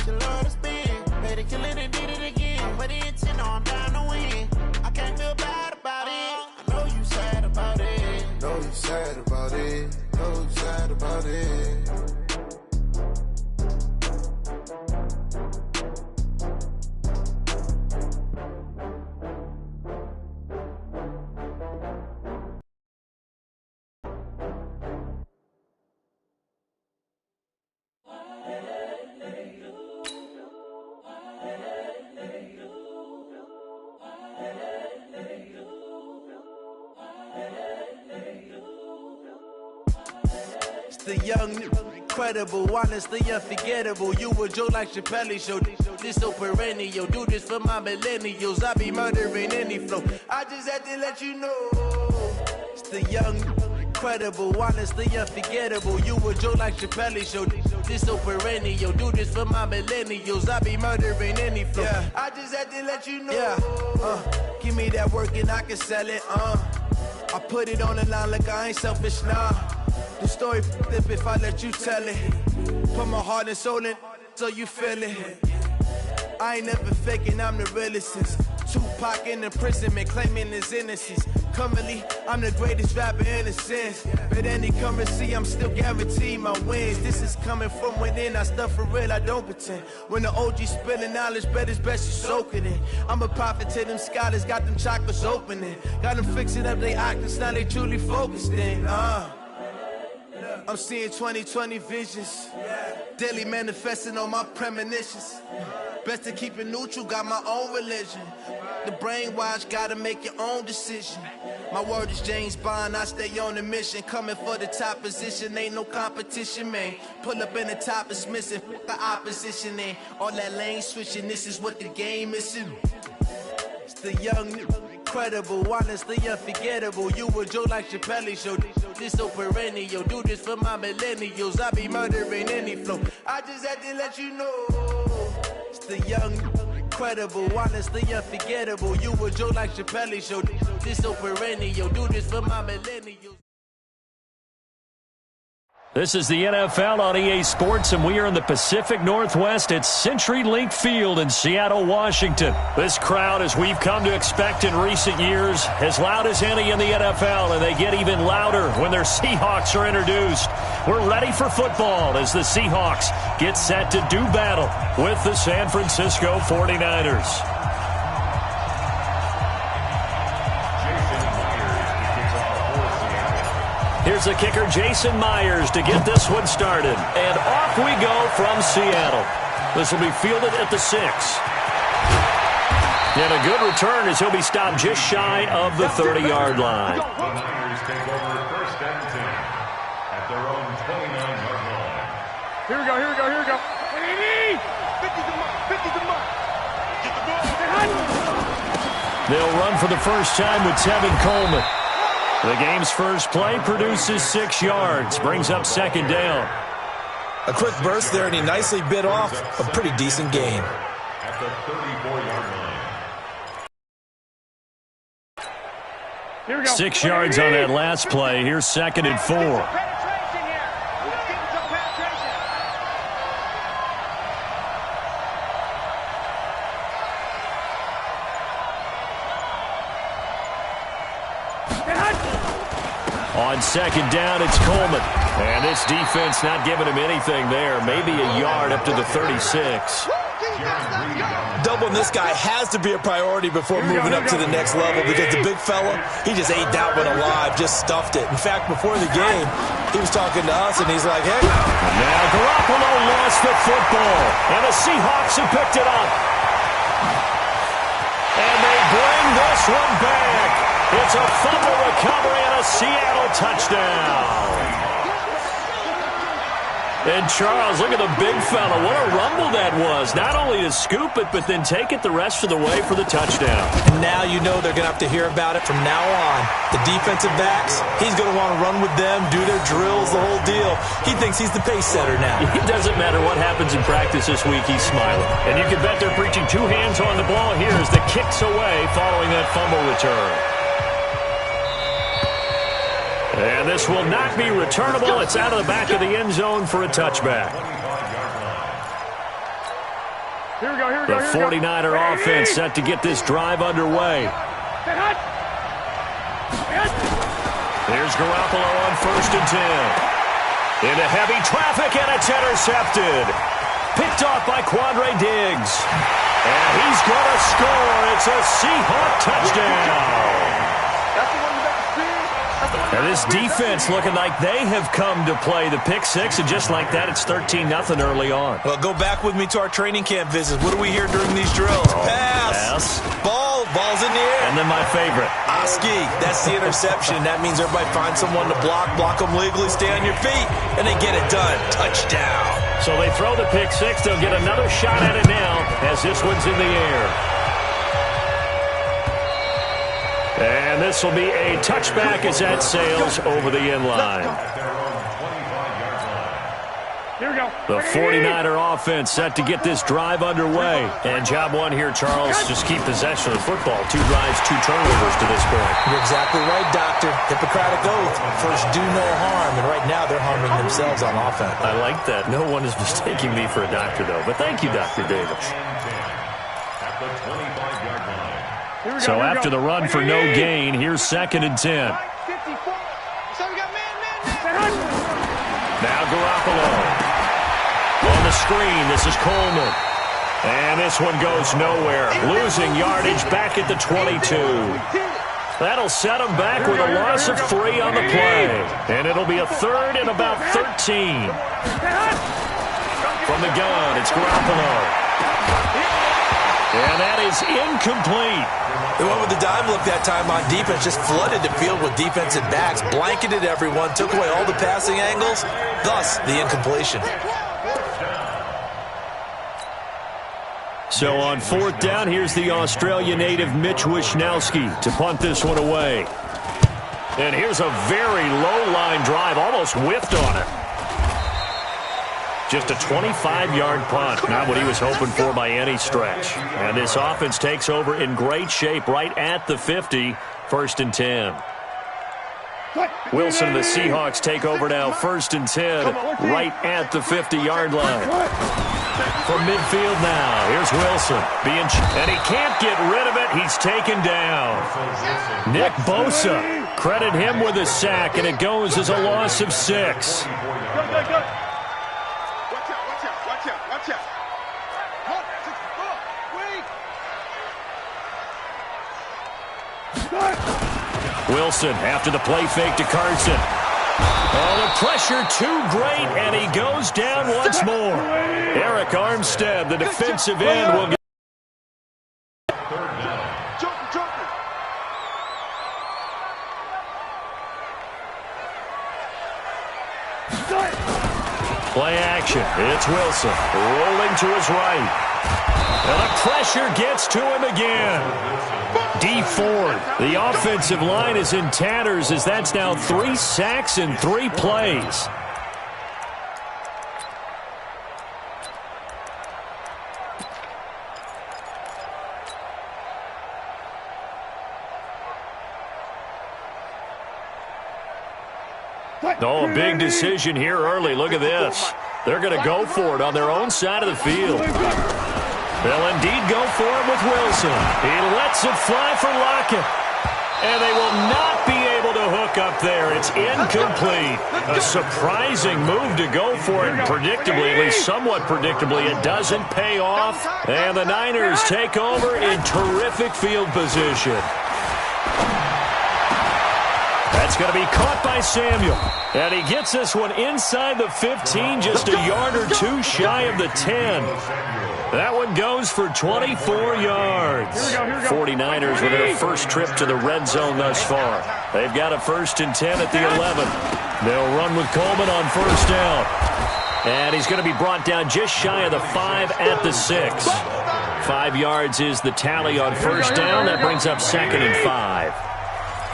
the Lord to spin. Better kill it and did it again. But the intent, no, I'm down to win. I can't feel bad about it. I know you sad about it. Know you sad about it. Know you sad about it. The young, incredible, honestly unforgettable. You a joke like Chappelle Show. This so perennial. Do this for my millennials. I be murdering any flow. I just had to let you know. It's the young, incredible, honestly unforgettable. You a joke like Chappelle Show. This so perennial. Do this for my millennials. I be murdering any flow. Yeah. I just had to let you know. Yeah. Give me that work and I can sell it. I put it on the line like I ain't selfish, nah. The story flip if I let you tell it. Put my heart and soul in so you feel it. I ain't never faking, I'm the realest since Tupac in imprisonment, claiming his innocence. Currently, I'm the greatest rapper in a sense. But any currency, I'm still guaranteed my wins. This is coming from within, I stuff for real, I don't pretend. When the OG spilling knowledge, bet it's best you soak it in. I'm a prophet to them scholars, got them chakras opening. Got them fixing up their octaves, now they truly focused in. I'm seeing 2020 visions. Daily manifesting on my premonitions. Best to keep it neutral, got my own religion. The brainwash, gotta make your own decision. My word is James Bond, I stay on the mission. Coming for the top position, ain't no competition, man. Pull up in the top is missing, the opposition ain't. All that lane switching, this is what the game is. It's the young, incredible, honestly unforgettable. You a joke like Chappelle Show. This so perennial. Do this for my millennials. I be murdering any flow. I just had to let you know. It's the young, incredible, honestly unforgettable. You a joke like Chappelle Show. This so perennial. Do this for my millennials. This is the NFL on EA Sports, and we are in the Pacific Northwest at CenturyLink Field in Seattle, Washington. This crowd, as we've come to expect in recent years, as loud as any in the NFL, and they get even louder when their Seahawks are introduced. We're ready for football as the Seahawks get set to do battle with the San Francisco 49ers. Here's the kicker, Jason Myers, to get this one started. And off we go from Seattle. This will be fielded at the 6. And a good return as he'll be stopped just shy of the 30-yard line. The Niners take over 1st and 10 at their own 29-yard line. Here we go, here we go, here we go. 50's a mark, 50's a mark. Get the ball. They'll run for the first time with Tevin Coleman. The game's first play produces 6 yards, brings up 2nd down. A quick burst there, and he nicely bit off a pretty decent gain. At the 34-yard line. Here we go. 6 yards on that last play. Here's 2nd and 4. On 2nd down, it's Coleman. And this defense not giving him anything there. Maybe a yard up to the 36. Doubling this guy has to be a priority before moving up to the next level, because the big fella, he just ate that one alive, just stuffed it. In fact, before the game, he was talking to us, and he's like, hey. Now Garoppolo lost the football, and the Seahawks have picked it up. And they bring this one back. It's a fumble recovery and a Seattle touchdown. And Charles, look at the big fella. What a rumble that was. Not only to scoop it, but then take it the rest of the way for the touchdown. And now you know they're going to have to hear about it from now on. The defensive backs, he's going to want to run with them, do their drills, the whole deal. He thinks he's the pace setter now. It doesn't matter what happens in practice this week, he's smiling. And you can bet they're preaching 2 hands on the ball here as the kick's away following that fumble return. And this will not be returnable. It's out of the back of the end zone for a touchback. The 49er offense set to get this drive underway. Here's Garoppolo on 1st and 10. Into heavy traffic, and it's intercepted. Picked off by Quandre Diggs. And he's going to score. It's a Seahawk touchdown. Now this defense looking like they have come to play the pick six, and just like that, it's 13-0 early on. Well, go back with me to our training camp visits. What do we hear during these drills? Pass. Ball's in the air. And then my favorite. Oski, that's the interception. That means everybody find someone to block them legally, stay on your feet, and they get it done. Touchdown. So they throw the pick six. They'll get another shot at it now as this one's in the air. And this will be a touchback as that sails over the end line. Here we go. The 49er offense set to get this drive underway. And job one here, Charles, just keep possession of the football. 2 drives, 2 turnovers to this point. You're exactly right, Doctor. Hippocratic oath. First, do no harm. And right now, they're harming themselves on offense. I like that. No one is mistaking me for a doctor, though. But thank you, Dr. Davis. So after the run for no gain, here's 2nd and 10. Now Garoppolo. On the screen, this is Coleman. And this one goes nowhere. Losing yardage back at the 22. That'll set him back with a loss of 3 on the play. And it'll be a 3rd and about 13. From the gun, it's Garoppolo. And that is incomplete. They went with the dime look that time on defense, just flooded the field with defensive backs, blanketed everyone, took away all the passing angles, thus the incompletion. So on 4th down, here's the Australia native Mitch Wishnowsky to punt this one away. And here's a very low-line drive, almost whiffed on it. Just a 25-yard punt, not what he was hoping for by any stretch. And this offense takes over in great shape right at the 50, 1st and 10. Wilson and the Seahawks take over now, 1st and 10, right at the 50-yard line. From midfield now, here's Wilson. And he can't get rid of it. He's taken down. Nick Bosa, credit him with a sack, and it goes as a loss of 6. Wilson after the play fake to Carson. Oh, the pressure too great, and he goes down once more. Eric Armstead, the defensive end, will get. Play action. It's Wilson rolling to his right. And the pressure gets to him again. Dee Ford, the offensive line is in tatters as that's now 3 sacks in 3 plays. Oh, a big decision here early. Look at this. They're going to go for it on their own side of the field. They'll indeed go for it with Wilson. He lets it fly for Lockett. And they will not be able to hook up there. It's incomplete. A surprising move to go for it. Predictably, at least somewhat predictably, it doesn't pay off. And the Niners take over in terrific field position. That's going to be caught by Samuel. And he gets this one inside the 15, just a yard or 2 shy of the 10. That one goes for 24 yards. 49ers with their first trip to the red zone thus far. They've got a 1st and 10 at the 11. They'll run with Coleman on 1st down. And he's going to be brought down just shy of the 5 at the 6. 5 yards is the tally on 1st down. That brings up 2nd and 5.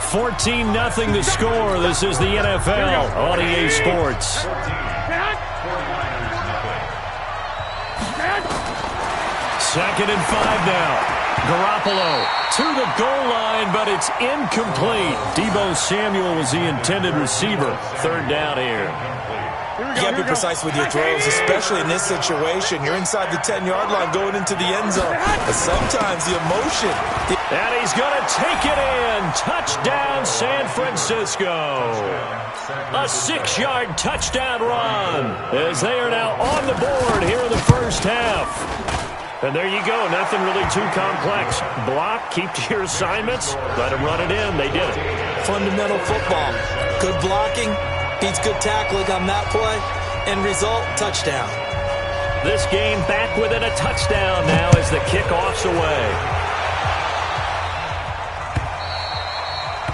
14-0 the score. This is the NFL on EA Sports. Second and 5 now. Garoppolo to the goal line, but it's incomplete. Deebo Samuel was the intended receiver. 3rd down here. You got to be precise with your throws, especially in this situation. You're inside the 10-yard line going into the end zone. But sometimes the emotion. And he's going to take it in. Touchdown, San Francisco. A 6-yard touchdown run as they are now on the board here in the first half. And there you go. Nothing really too complex. Block, keep to your assignments, let them run it in. They did it. Fundamental football. Good blocking beats good tackling on that play. End result, touchdown. This game back within a touchdown now as the kickoff's away.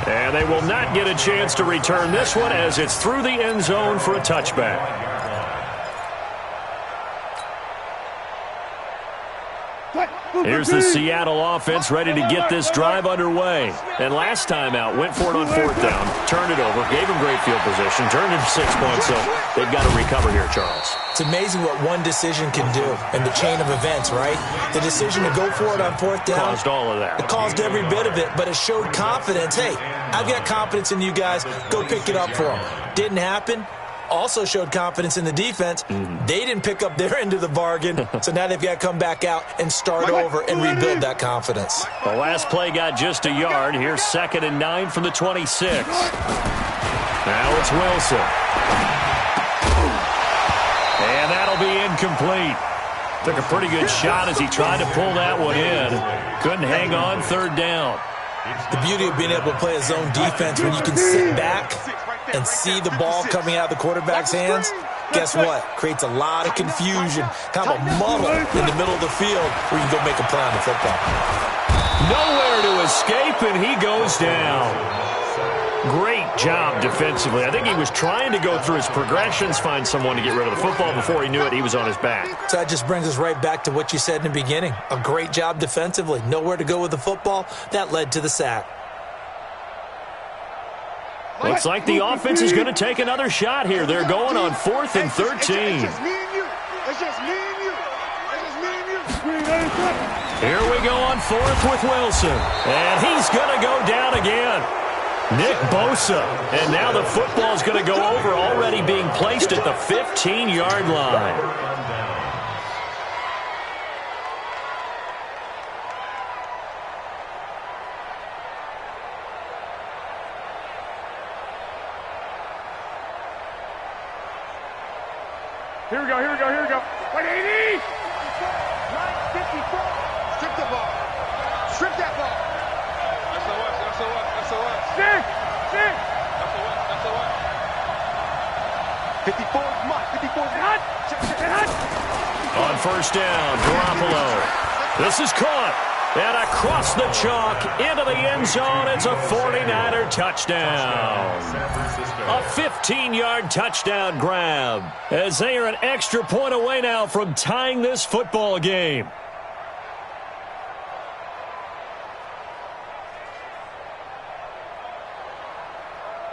And they will not get a chance to return this one as it's through the end zone for a touchback. Here's the Seattle offense ready to get this drive underway. And last time out, went for it on 4th down, turned it over, gave him great field position, turned it 6 points, so they've got to recover here, Charles. It's amazing what one decision can do in the chain of events, right? The decision to go for it on 4th down. Caused all of that. It caused every bit of it, but it showed confidence. Hey, I've got confidence in you guys. Go pick it up for them. Didn't happen. Also showed confidence in the defense. They didn't pick up their end of the bargain, so now they've got to come back out and start over and rebuild that confidence. The last play got just a yard. Here's 2nd and 9 from the 26. Now it's Wilson. And that'll be incomplete. Took a pretty good shot as he tried to pull that one in. Couldn't hang on 3rd down. The beauty of being able to play a zone defense when you can sit back and see the ball coming out of the quarterback's hands, guess what? Creates a lot of confusion, kind of a muddle in the middle of the field where you can go make a play on the football. Nowhere to escape, and he goes down. Great job defensively. I think he was trying to go through his progressions, find someone to get rid of the football. Before he knew it, he was on his back. So that just brings us right back to what you said in the beginning. A great job defensively. Nowhere to go with the football. That led to the sack. Looks like the offense is going to take another shot here. They're going on 4th and 13. It's just me and you. It's just me and you. It's just me and you. Here we go on 4th with Wilson. And he's going to go down again. Nick Bosa. And now the football's going to go over, already being placed at the 15-yard line. Here we go. Wait, 80! 54. Strip the ball. Strip that ball. SOS. Stick. SOS. 54 is mine. 54 is hot. On 1st down, Garoppolo. This is caught. And across the chalk, into the end zone, it's a 49er touchdown. A 15-yard touchdown grab, as they are an extra point away now from tying this football game.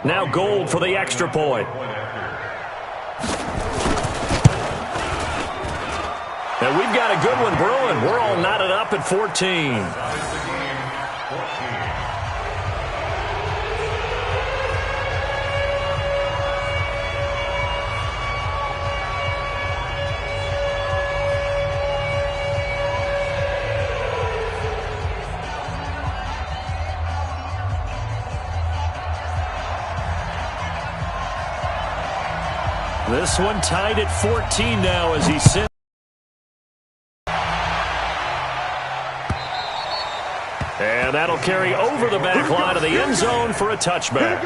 Now Gold for the extra point. And we've got a good one brewing. We're all knotted up at 14. This one tied at 14 now as he sits. And that'll carry over the back line of the end zone for a touchback.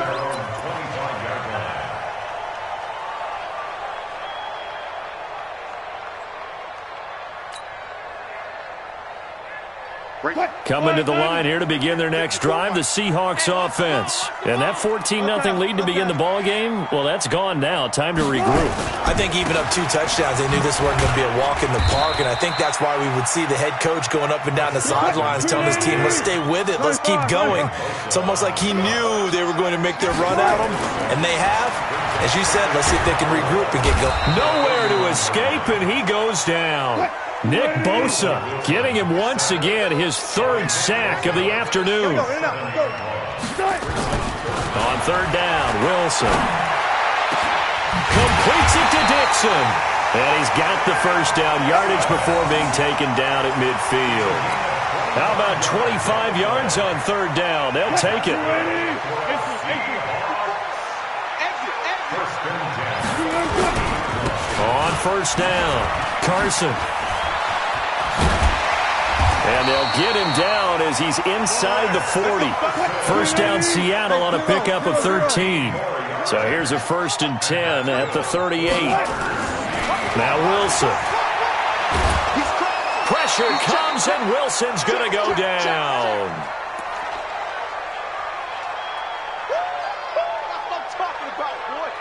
Coming to the line here to begin their next drive, the Seahawks offense. And that 14-0 lead to begin the ball game, well, that's gone now. Time to regroup. I think even up 2 touchdowns, they knew this wasn't going to be a walk in the park, and I think that's why we would see the head coach going up and down the sidelines telling his team, let's stay with it, let's keep going. It's almost like he knew they were going to make their run at him, and they have. As you said, let's see if they can regroup and get going. Nowhere to escape, and he goes down. Nick Bosa getting him once again his 3rd sack of the afternoon. On 3rd down, Wilson. Completes it to Dixon. And he's got the first down yardage before being taken down at midfield. How about 25 yards on third down? They'll take it. On first down, Carson. And they'll get him down as he's inside the 40. First down, Seattle on a pickup of 13. So here's a 1st and 10 at the 38. Now Wilson. Pressure comes, and Wilson's going to go down. That's what I'm talking about, boy.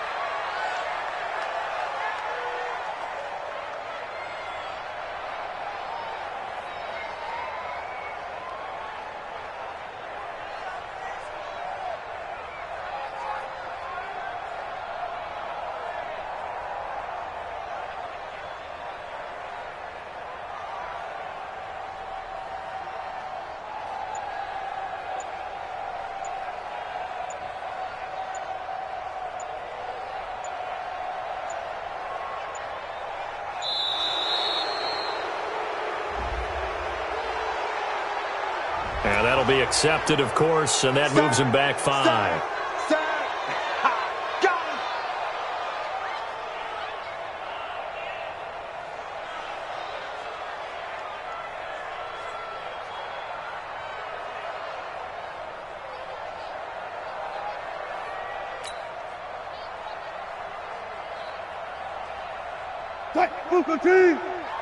And that'll be accepted, of course, and that moves him back 5.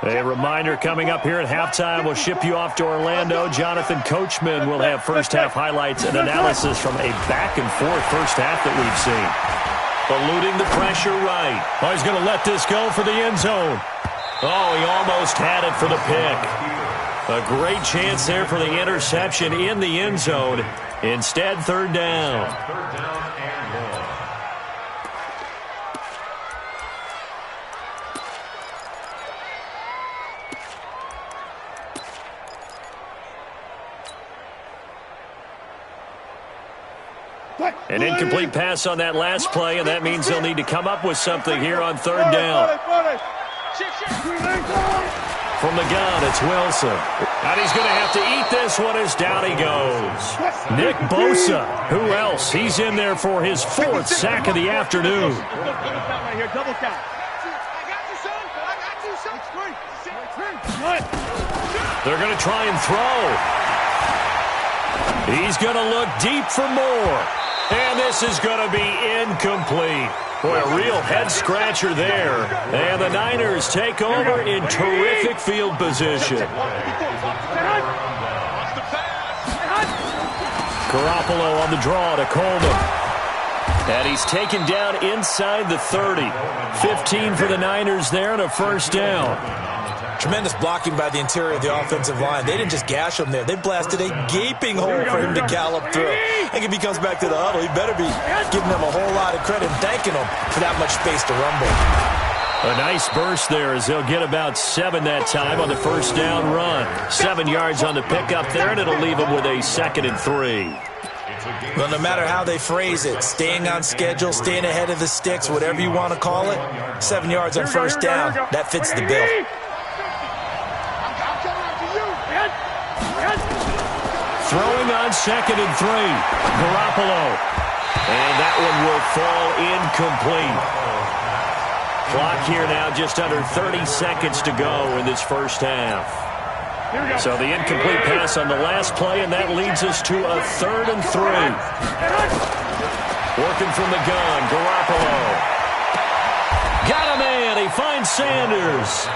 A reminder coming up here at halftime. We'll ship you off to Orlando. Jonathan Coachman will have first-half highlights and analysis from a back-and-forth first half that we've seen. Eluding the pressure right. Oh, he's going to let this go for the end zone. Oh, he almost had it for the pick. A great chance there for the interception in the end zone. Instead, third down. Third down and long. An incomplete pass on that last play, and that means they'll need to come up with something here on third down. From the gun, it's Wilson. And he's going to have to eat this one as down he goes. Nick Bosa. Who else? He's in there for his 4th sack of the afternoon. They're going to try and throw. He's going to look deep for more. And this is going to be incomplete. Boy, a real head-scratcher there. And the Niners take over in terrific field position. Garoppolo on the draw to Coleman. And he's taken down inside the 30. 15 for the Niners there and a first down. Tremendous blocking by the interior of the offensive line. They didn't just gash him there. They blasted a gaping hole for him to gallop through. I think if he comes back to the huddle, he better be giving them a whole lot of credit and thanking them for that much space to rumble. A nice burst there as they'll get about 7 that time on the first down run. 7 yards on the pickup there, and it'll leave them with a 2nd and 3. Well, no matter how they phrase it, staying on schedule, staying ahead of the sticks, whatever you want to call it, 7 yards on first down, that fits the bill. Throwing on 2nd and 3. Garoppolo. And that one will fall incomplete. Clock here now just under 30 seconds to go in this first half. So the incomplete pass on the last play, and that leads us to a 3rd and 3. Working from the gun, Garoppolo. Got a man. He finds Sanders.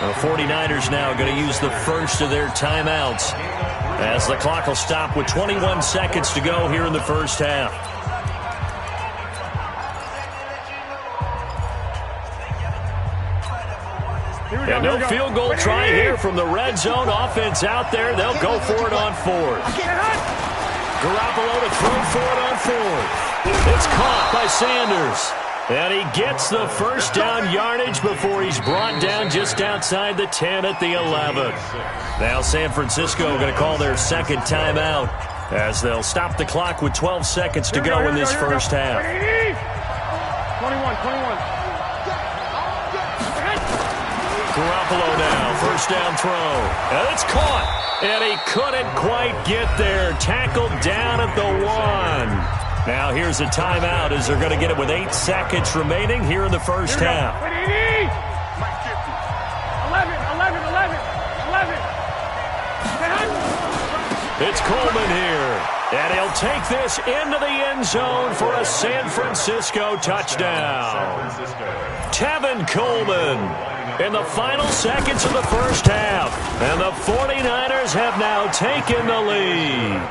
The 49ers now going to use the first of their timeouts as the clock will stop with 21 seconds to go here in the first half. And no field goal try here from the red zone. Offense out there. They'll go for it on 4th. Garoppolo to throw for it on 4th. It's caught by Sanders. And he gets the first down yardage before he's brought down just outside the 10 at the 11. Now San Francisco going to call their 2nd timeout as they'll stop the clock with 12 seconds to go in this first half. 21. Garoppolo now, first down throw. And it's caught. And he couldn't quite get there. Tackled down at the 1. Now here's a timeout as they're going to get it with 8 seconds remaining here in the first half. 11. It's Coleman here. And he'll take this into the end zone for a San Francisco touchdown. Tevin Coleman in the final seconds of the first half. And the 49ers have now taken the lead.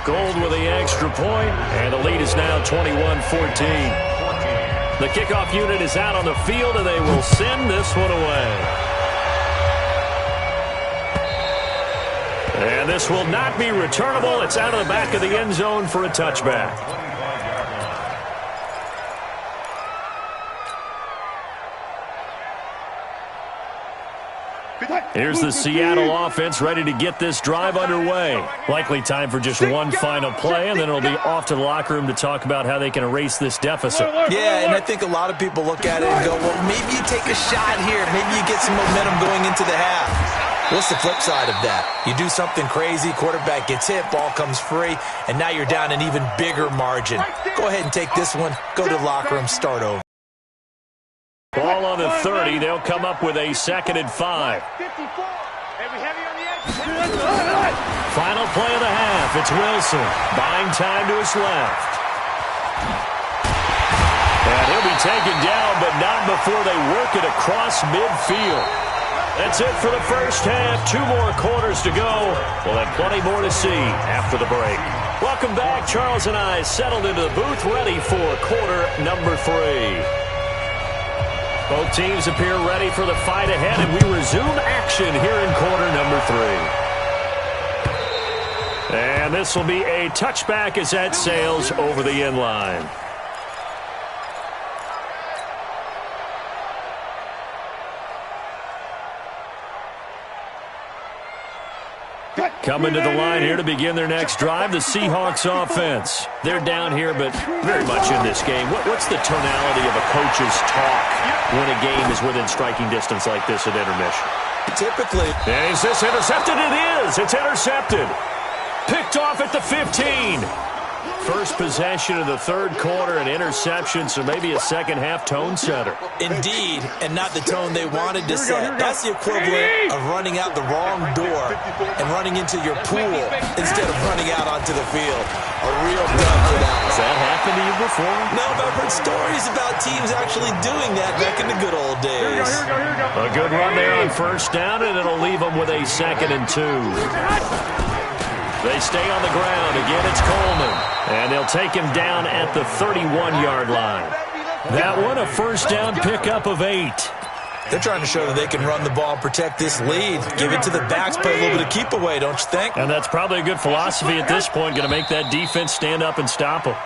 Gold with the extra point, and the lead is now 21-14. The kickoff unit is out on the field, and they will send this one away. And this will not be returnable. It's out of the back of the end zone for a touchback. Here's the Seattle offense ready to get this drive underway. Likely time for just one final play, and then it'll be off to the locker room to talk about how they can erase this deficit. Yeah, and I think a lot of people look at it and go, well, maybe you take a shot here. Maybe you get some momentum going into the half. What's the flip side of that? You do something crazy, quarterback gets hit, ball comes free, and now you're down an even bigger margin. Go ahead and take this one, go to the locker room, start over. Ball on the 30. They'll come up with a 2nd and 5. Final play of the half. It's Wilson buying time to his left. And he'll be taken down, but not before they work it across midfield. That's it for the first half. 2 more quarters to go. We'll have plenty more to see after the break. Welcome back. Charles and I settled into the booth ready for quarter number 3. Both teams appear ready for the fight ahead, and we resume action here in quarter number 3. And this will be a touchback as that sails over the end line. Coming to the line here to begin their next drive, the Seahawks offense. They're down here, but very much in this game. What's the tonality of a coach's talk when a game is within striking distance like this at intermission? Typically. And is this intercepted? It is. It's intercepted. Picked off at the 15. First possession of the third quarter, an interception, so maybe a second-half tone setter. Indeed, and not the tone they wanted to set. That's the equivalent of running out the wrong door and running into your pool instead of running out onto the field. A real dub for that. Has that happened to you before? No, but I've heard stories about teams actually doing that back in the good old days. A good run there on first down, and it'll leave them with a 2nd and 2. They stay on the ground. Again, it's Coleman. And they'll take him down at the 31-yard line. That one, a first down pickup of 8. They're trying to show that they can run the ball and protect this lead. Give it to the backs, play a little bit of keep away, don't you think? And that's probably a good philosophy at this point. Going to make that defense stand up and stop them.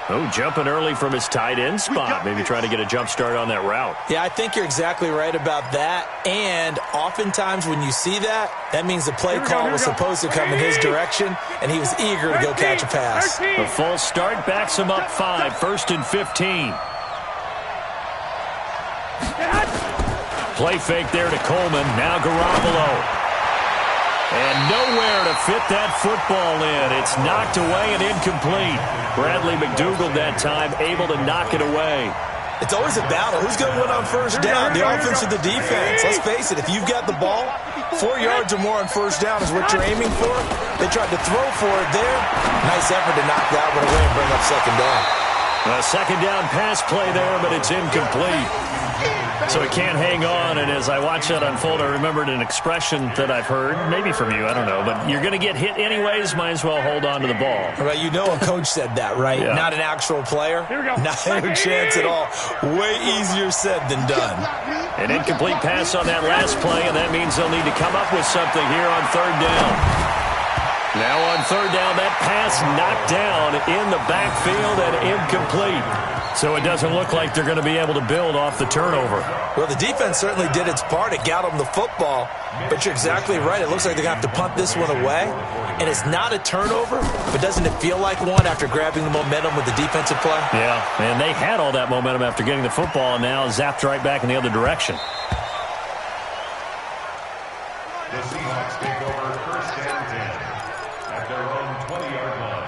Oh, jumping early from his tight end spot. Maybe trying to get a jump start on that route. Yeah, I think you're exactly right about that. And oftentimes when you see that, that means the play call was supposed to come in his direction, and he was eager to go catch a pass. A false start backs him up 5, 1st and 15. Play fake there to Coleman. Now Garoppolo. And nowhere to fit that football in. It's knocked away and incomplete. Bradley McDougald that time able to knock it away. It's always a battle. Who's going to win on first down, the offense or the defense? Let's face it, if you've got the ball, 4 yards or more on first down is what you're aiming for. They tried to throw for it there. Nice effort to knock that one away and bring up 2nd down. A 2nd down pass play there, but it's incomplete. So he can't hang on, and as I watch that unfold, I remembered an expression that I've heard, maybe from you, I don't know, but you're going to get hit anyways, might as well hold on to the ball. Right, you know a coach said that, right? Yeah. Not an actual player. Not a chance at all. Way easier said than done. An incomplete pass on that last play, and that means they'll need to come up with something here on 3rd down. Now on 3rd down, that pass knocked down in the backfield and incomplete. So it doesn't look like they're going to be able to build off the turnover. Well, the defense certainly did its part. It got them the football. But you're exactly right. It looks like they're going to have to punt this one away. And it's not a turnover, but doesn't it feel like one after grabbing the momentum with the defensive play? Yeah, and they had all that momentum after getting the football, and now zapped right back in the other direction. The Seahawks take over first and 10 at their own 20-yard line.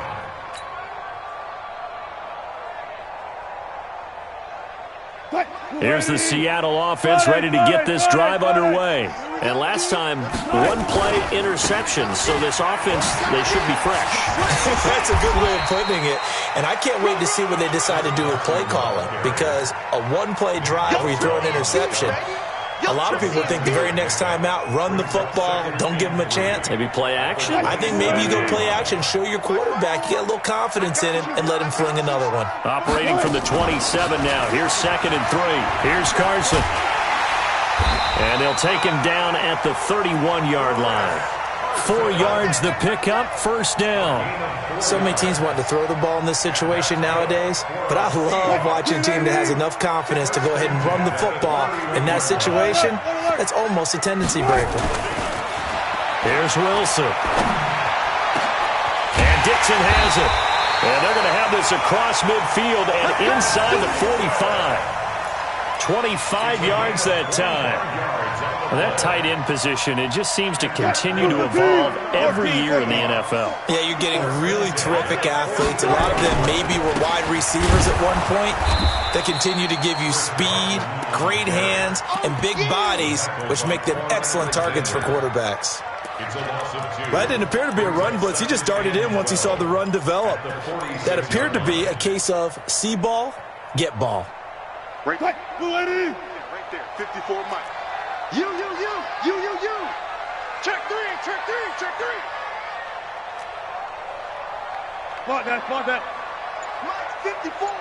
Here's the Seattle offense ready to get this drive underway. And last time, one-play interception, so this offense, they should be fresh. That's a good way of putting it. And I can't wait to see what they decide to do with play calling, because a one-play drive where you throw an interception, a lot of people think the very next time out, run the football, don't give them a chance. Maybe play action? I think maybe you go play action, show your quarterback, you get a little confidence in him, and let him fling another one. Operating from the 27 now. Here's 2nd and 3. Here's Carson. And they'll take him down at the 31-yard line. 4 yards the pickup, first down. So many teams want to throw the ball in this situation nowadays, but I love watching a team that has enough confidence to go ahead and run the football. In that situation, that's almost a tendency breaker. Here's Wilson. And Dixon has it. And they're going to have this across midfield and inside the 45. 25 yards that time. Well, that tight end position, it just seems to continue to evolve every year in the NFL. Yeah, you're getting really terrific athletes. A lot of them maybe were wide receivers at one point that continue to give you speed, great hands, and big bodies, which make them excellent targets for quarterbacks. That didn't appear to be a run blitz. He just darted in once he saw the run develop. That appeared to be a case of see ball, get ball. Right there, 54 Mike. You. Check three. Block that. Mike, 54.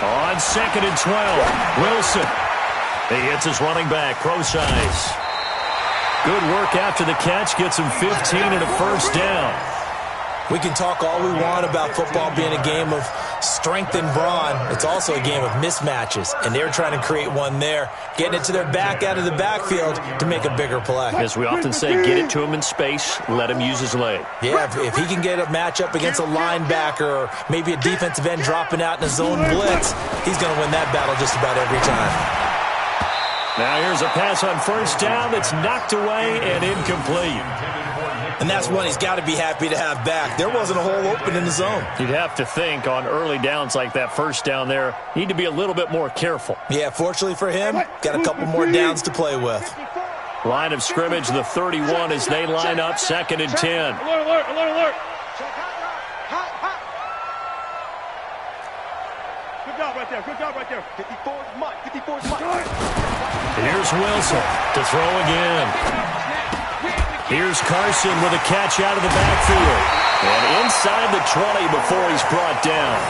On 2nd and 12, Wilson. He hits his running back, Procise. Good work after the catch, gets him 15 and a first down. We can talk all we want about football being a game of strength and brawn. It's also a game of mismatches, and they're trying to create one there, getting it to their back out of the backfield to make a bigger play. As we often say, get it to him in space, let him use his leg. Yeah, if he can get a matchup against a linebacker or maybe a defensive end dropping out in a zone blitz, he's going to win that battle just about every time. Now here's a pass on first down that's knocked away and incomplete. And that's one he's got to be happy to have back. There wasn't a hole open in the zone. You'd have to think on early downs like that first down there, need to be a little bit more careful. Yeah, fortunately for him, got a couple more downs to play with. Line of scrimmage, the 31 as they line up, 2nd and 10. Alert. Good job right there. 54's Mike. Here's Wilson to throw again. Here's Carson with a catch out of the backfield. And inside the 20 before he's brought down.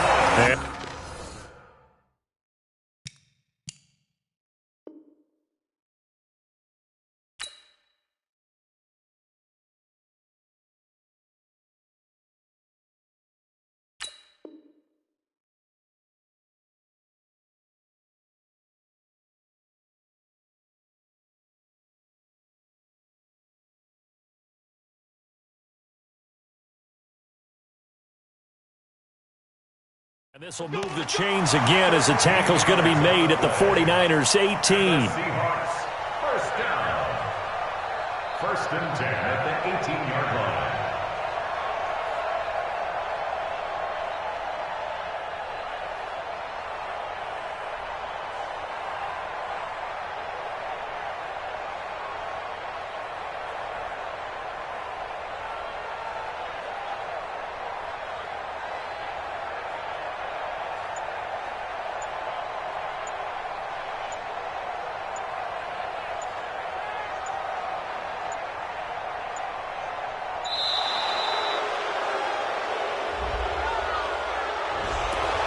And this will move the chains again as the tackle's going to be made at the 49ers 18. First down. 1st and 10 at the 18-yard line.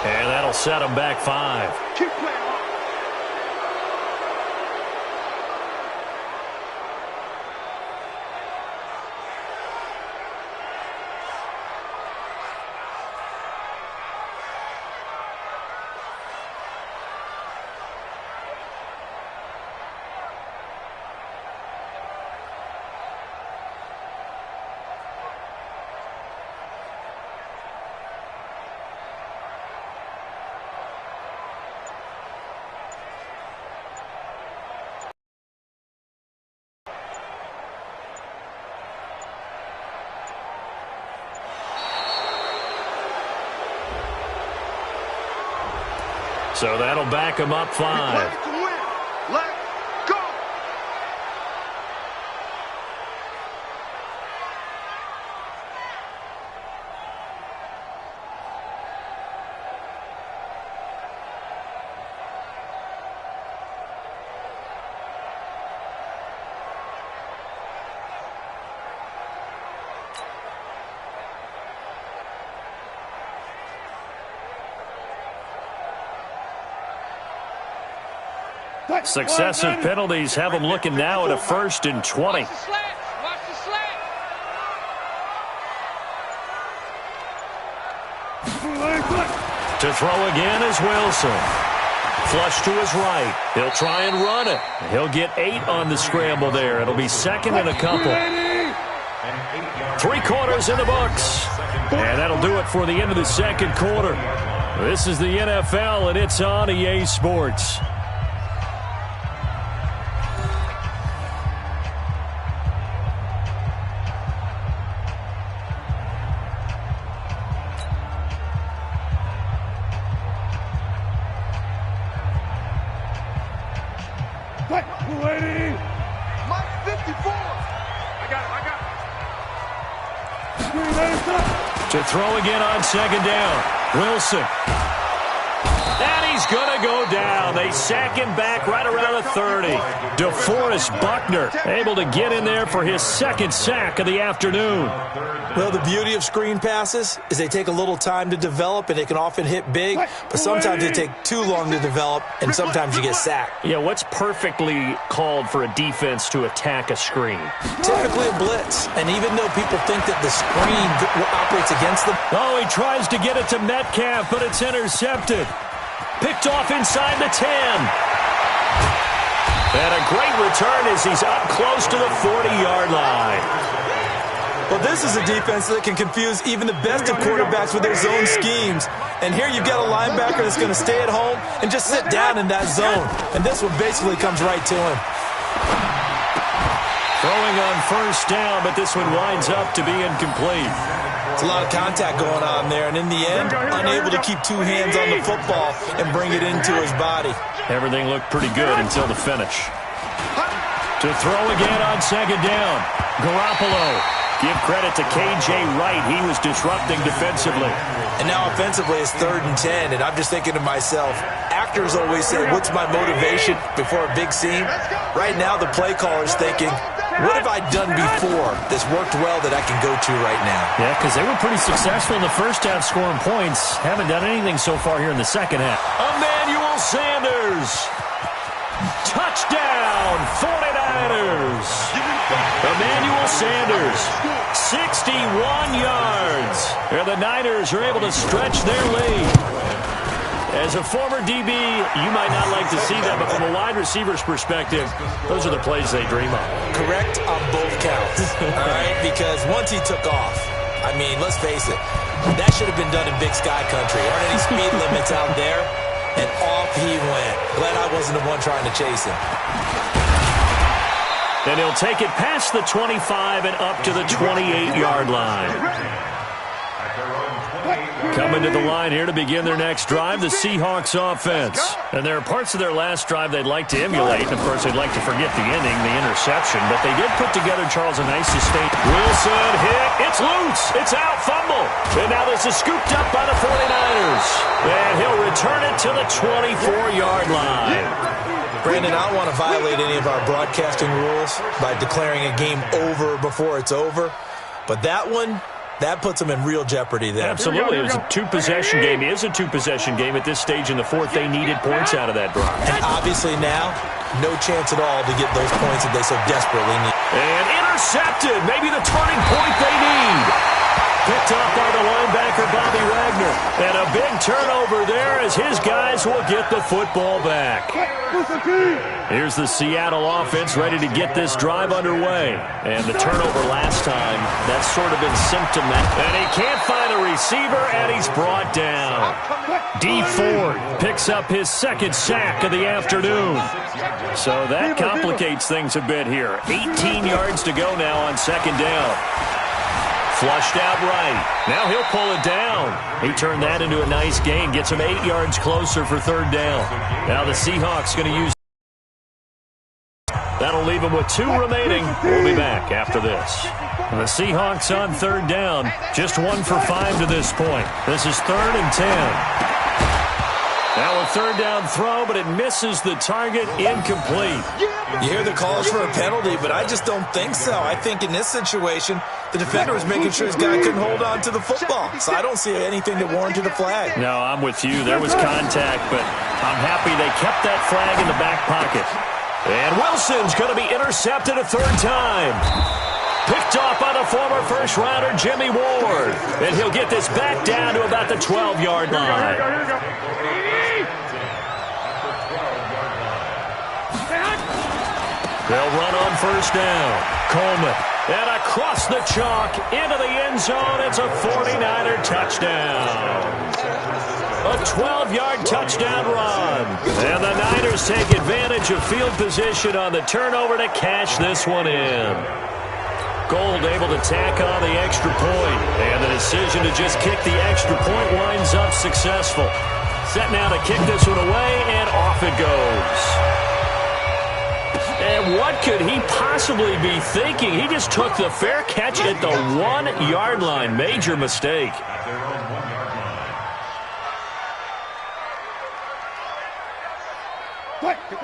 And that'll set him back 5. Keep playing. So that'll back him up 5. Let's go. Successive penalties have them looking now at a 1st and 20. Watch the slant. To throw again is Wilson. Flush to his right. He'll try and run it. He'll get 8 on the scramble there. It'll be 2nd and a couple. 3 quarters in the books. And that'll do it for the end of the 2nd quarter. This is the NFL, and it's on EA Sports. Ready. Mike 54. I got it. To throw again on 2nd down. Wilson. And he's going to go down. They sack him back right around the 30. DeForest Buckner able to get in there for his 2nd sack of the afternoon. Well, the beauty of screen passes is they take a little time to develop, and they can often hit big, but sometimes they take too long to develop, and sometimes you get sacked. Yeah, what's perfectly called for a defense to attack a screen? Typically a blitz, and even though people think that the screen operates against them. Oh, he tries to get it to Metcalf, but it's intercepted. Picked off inside the 10. And a great return as he's up close to the 40-yard line. Well, this is a defense that can confuse even the best of quarterbacks with their zone schemes. And here you've got a linebacker that's going to stay at home and just sit down in that zone. And this one basically comes right to him. Throwing on 1st down, but this one winds up to be incomplete. It's a lot of contact going on there, and in the end, unable to keep 2 hands on the football and bring it into his body. Everything looked pretty good until the finish. To throw again on 2nd down. Garoppolo. Give credit to K.J. Wright. He was disrupting defensively. And now offensively it's 3rd and 10, and I'm just thinking to myself, actors always say, what's my motivation before a big scene? Right now the play caller's thinking, what have I done before that's worked well that I can go to right now? Yeah, because they were pretty successful in the first half scoring points. Haven't done anything so far here in the second half. Emmanuel Sanders. Touchdown, 49ers. Emmanuel Sanders, 61 yards. And the Niners are able to stretch their lead. As a former DB, you might not like to see that, but from a wide receiver's perspective, those are the plays they dream of. Correct on both counts, all right? Because once he took off, I mean, let's face it, that should have been done in Big Sky Country. Aren't any speed limits out there? And off he went. Glad I wasn't the one trying to chase him. And he'll take it past the 25 and up to the 28-yard line. Coming to the line here to begin their next drive, the Seahawks offense. And there are parts of their last drive they'd like to emulate. And, of course, they'd like to forget the ending, the interception. But they did put together, Charles, a nice sustain. Wilson hit. It's loose. It's out. Fumble. And now this is scooped up by the 49ers. And he'll return it to the 24-yard line. Brandon, I don't want to violate any of our broadcasting rules by declaring a game over before it's over. But that one, that puts them in real jeopardy there. Absolutely. It was a 2-possession game. It is a 2-possession game at this stage in the fourth. They needed points out of that drive. And obviously now, no chance at all to get those points that they so desperately need. And intercepted. Maybe the turning point they need. Picked up by the linebacker, Bobby Wagner. And a big turnover there as his guys will get the football back. Here's the Seattle offense ready to get this drive underway. And the turnover last time, that's sort of been symptomatic. And he can't find a receiver, and he's brought down. Dee Ford picks up his 2nd sack of the afternoon. So that complicates things a bit here. 18 yards to go now on 2nd down. Flushed out right. Now he'll pull it down. He turned that into a nice gain. Gets him 8 yards closer for third down. Now the Seahawks going to use. That'll leave him with 2 remaining. We'll be back after this. The Seahawks on third down. Just 1 for 5 to this point. This is 3rd and 10. Now a third down throw, but it misses the target. Incomplete. You hear the calls for a penalty, but I just don't think so. I think in this situation, the defender was making sure his guy couldn't hold on to the football. So I don't see anything that warranted a flag. No, I'm with you. There was contact, but I'm happy they kept that flag in the back pocket. And Wilson's going to be intercepted a third time. Picked off by the former first-rounder Jimmy Ward. And he'll get this back down to about the 12-yard line. Here we go. They'll run on first down. Coleman. And across the chalk into the end zone. It's a 49er touchdown. A 12-yard touchdown run. And the Niners take advantage of field position on the turnover to cash this one in. Gold able to tack on the extra point. And the decision to just kick the extra point winds up successful. Set now to kick this one away, and off it goes. And what could he possibly be thinking? He just took the fair catch at the 1-yard line. Major mistake.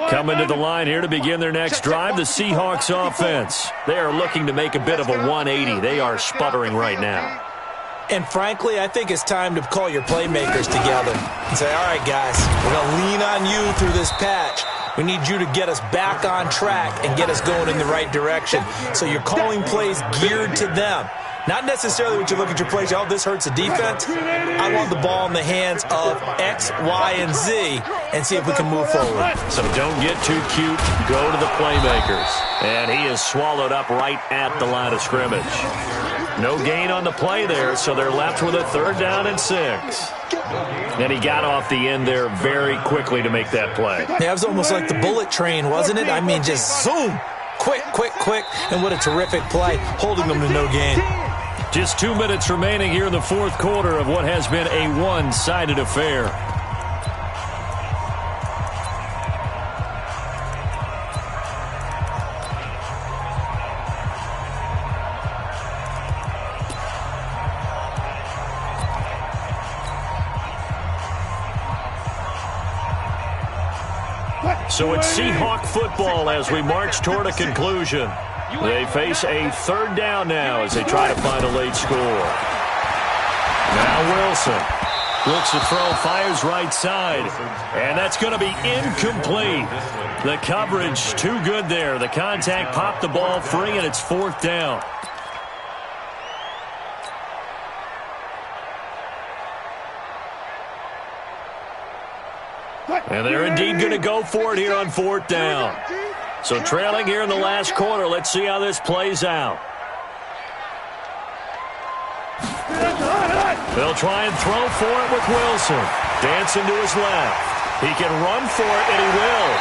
Coming to the line here to begin their next drive, the Seahawks offense. They are looking to make a bit of a 180. They are sputtering right now. And frankly, I think it's time to call your playmakers together and say, all right, guys, we're going to lean on you through this patch. We need you to get us back on track and get us going in the right direction. So you're calling plays geared to them. Not necessarily what you look at your plays, oh, this hurts the defense. I want the ball in the hands of X, Y, and Z and see if we can move forward. So don't get too cute. Go to the playmakers. And he is swallowed up right at the line of scrimmage. No gain on the play there, so they're left with a 3rd down and 6. And he got off the end there very quickly to make that play. Yeah, it was almost like the bullet train, wasn't it? I mean, just zoom. Quick, quick, quick. And what a terrific play, holding them to no gain. Just 2 minutes remaining here in the 4th quarter of what has been a one-sided affair. So it's Seahawk football as we march toward a conclusion. They face a 3rd down now as they try to find a late score. Now Wilson looks to throw, fires right side, and that's going to be incomplete. The coverage too good there. The contact popped the ball free, and it's 4th down. And they're indeed going to go for it here on 4th down. So trailing here in the last quarter, let's see how this plays out. They'll try and throw for it with Wilson. Dancing to his left. He can run for it, and he will.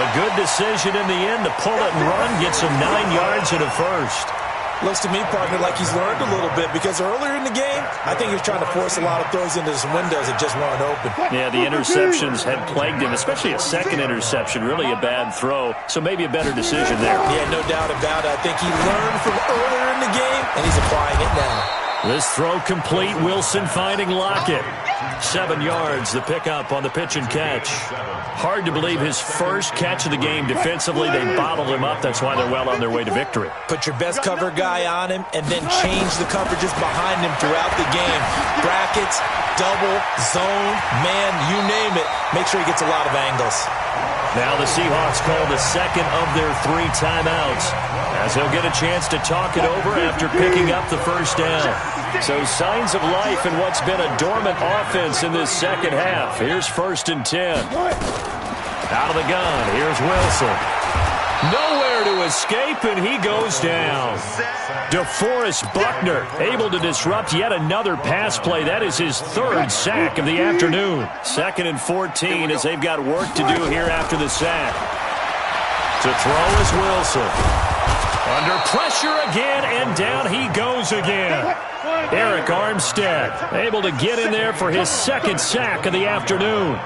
A good decision in the end to pull it and run. Gets him 9 yards and a first. Looks to me, partner, like he's learned a little bit because earlier in the game, I think he was trying to force a lot of throws into some windows that just weren't open. Yeah, the interceptions had plagued him, especially a second interception, really a bad throw. So maybe a better decision there. Yeah, no doubt about it. I think he learned from earlier in the game, and he's applying it now. This throw complete. Wilson finding Lockett. 7 yards, the pickup on the pitch and catch. Hard to believe his first catch of the game defensively. They bottled him up. That's why they're well on their way to victory. Put your best cover guy on him and then change the coverages behind him throughout the game. Brackets, double, zone, man, you name it. Make sure he gets a lot of angles. Now the Seahawks call the second of their 3 timeouts as they'll get a chance to talk it over after picking up the first down. So signs of life in what's been a dormant offense in this second half. Here's 1st and 10. Out of the gun, here's Wilson. Nowhere to escape, and he goes down. DeForest Buckner able to disrupt yet another pass play. That is his 3rd sack of the afternoon. 2nd and 14 as they've got work to do here after the sack. To throw is Wilson. Under pressure again, and down he goes again. Arik Armstead able to get in there for his second sack of the afternoon.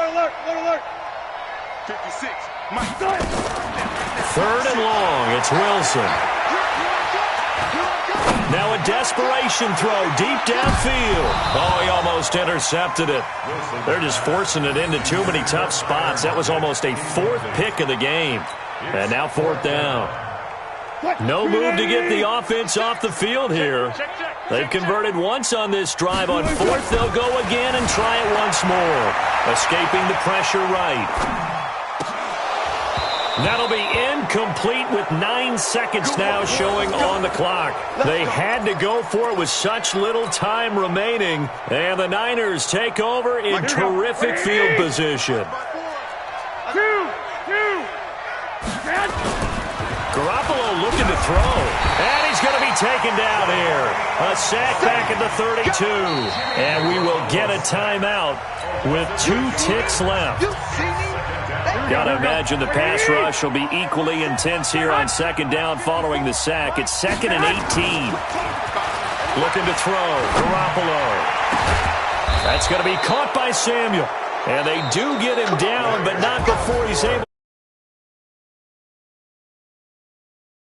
Alert. 56. Mike. Third and long. It's Wilson. Now a desperation throw deep downfield. Oh, he almost intercepted it. They're just forcing it into too many tough spots. That was almost a fourth pick of the game. And now fourth down. No move to get the offense off the field here. They've converted once on this drive. On fourth, they'll go again and try it once more. Escaping the pressure right. That'll be incomplete with 9 seconds now showing on the clock. They had to go for it with such little time remaining. And the Niners take over in terrific field position. Garoppolo looking to throw. And he's going to be taken down here. A sack back at the 32. And we will get a timeout with 2 ticks left. Got to imagine the pass rush will be equally intense here on second down following the sack. It's 2nd and 18. Looking to throw. Garoppolo. That's going to be caught by Samuel. And they do get him down, but not before he's able